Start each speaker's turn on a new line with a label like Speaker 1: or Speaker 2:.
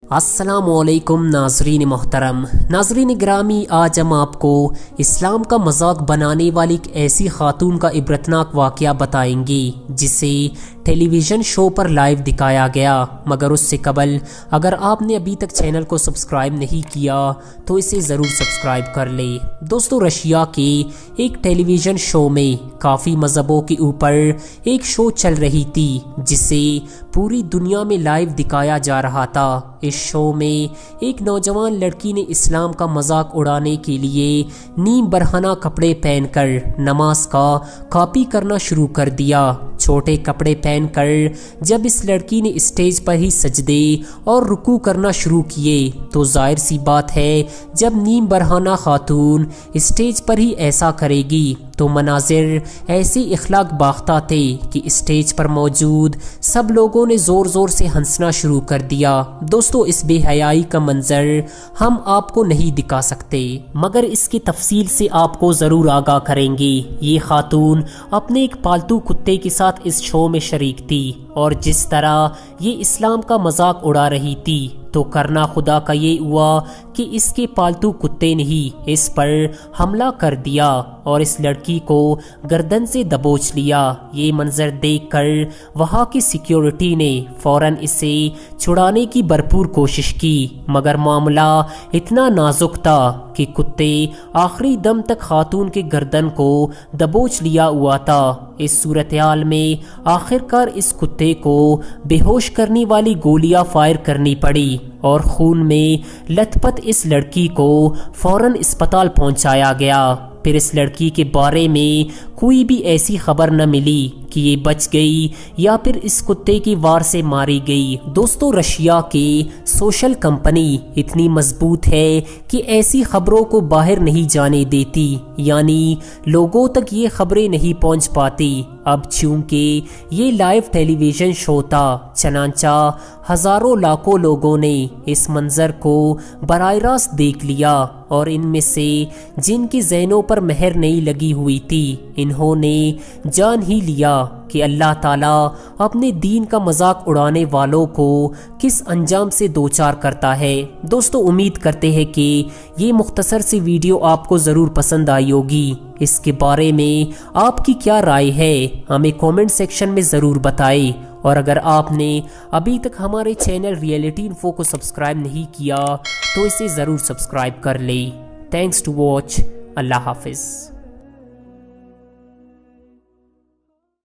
Speaker 1: अस्सलाम वालेकुम नाजरीन मोहतरम। नाजरीन ग्रामी, आज हम आपको इस्लाम का मजाक बनाने वाली एक ऐसी खातून का इबरतनाक वाक़या बताएंगे जिसे टेलीविज़न शो पर लाइव दिखाया गया। मगर उससे कबल अगर आपने अभी तक चैनल को सब्सक्राइब नहीं किया तो इसे ज़रूर सब्सक्राइब कर ले। दोस्तों, रशिया के एक टेलीविज़न शो में काफ़ी मज़हबों के ऊपर एक शो चल रही थी जिसे पूरी दुनिया में लाइव दिखाया जा रहा था। इस शो में एक नौजवान लड़की ने इस्लाम का मजाक उड़ाने के लिए नीम बरहना कपड़े पहनकर नमाज का कॉपी करना शुरू कर दिया। छोटे कपड़े पहनकर जब इस लड़की ने स्टेज पर ही सजदे और रुकू करना शुरू किए तो जाहिर सी बात है, जब नीम बरहना खातून स्टेज पर ही ऐसा करेगी तो मनाजिर ऐसे इखलाक बाख्ता थे कि स्टेज पर मौजूद सब लोगों ने ज़ोर ज़ोर से हंसना शुरू कर दिया। दोस्तों, इस बेहयाई का मंजर हम आपको नहीं दिखा सकते मगर इसकी तफसील से आपको ज़रूर आगाह करेंगे। ये खातून अपने एक पालतू कुत्ते के साथ इस शो में शरीक थी और जिस तरह ये इस्लाम का मजाक उड़ा रही थी तो करना खुदा का ये हुआ कि इसके पालतू कुत्ते ने ही इस पर हमला कर दिया और इस लड़की को गर्दन से दबोच लिया। ये मंजर देखकर वहाँ की सिक्योरिटी ने फौरन इसे छुड़ाने की भरपूर कोशिश की मगर मामला इतना नाजुक था कि कुत्ते आखिरी दम तक खातून के गर्दन को दबोच लिया हुआ था। इस सूरत-ए-हाल में आखिरकार इस कुत्ते को बेहोश करने वाली गोलियां फायर करनी पड़ी और खून में लथपथ इस लड़की को फौरन अस्पताल पहुंचाया गया। फिर इस लड़की के बारे में कोई भी ऐसी खबर न मिली कि ये बच गई या फिर इस कुत्ते की वार से मारी गई। दोस्तों, रशिया के सोशल कंपनी इतनी मजबूत है कि ऐसी खबरों को बाहर नहीं जाने देती, यानी लोगों तक ये खबरें नहीं पहुंच पाती। अब चूंकि ये लाइव टेलीविजन शो था, चनांचा हजारों लाखों लोगों ने इस मंजर को बराह रास्त देख लिया और इनमें से जिनकी ज़हनों पर मेहर नहीं लगी हुई थी, इन्होंने जान ही लिया कि अल्लाह ताला अपने दीन का मजाक उड़ाने वालों को किस अंजाम से दो चार करता है। दोस्तों, उम्मीद करते हैं कि ये मुख्तसर सी वीडियो आपको ज़रूर पसंद आई होगी। इसके बारे में आपकी क्या राय है हमें कमेंट सेक्शन में ज़रूर बताएं और अगर आपने अभी तक हमारे चैनल रियलिटी इन्फो को सब्सक्राइब नहीं किया तो इसे ज़रूर सब्सक्राइब कर लें। Thanks to watch. अल्लाह हाफिज़।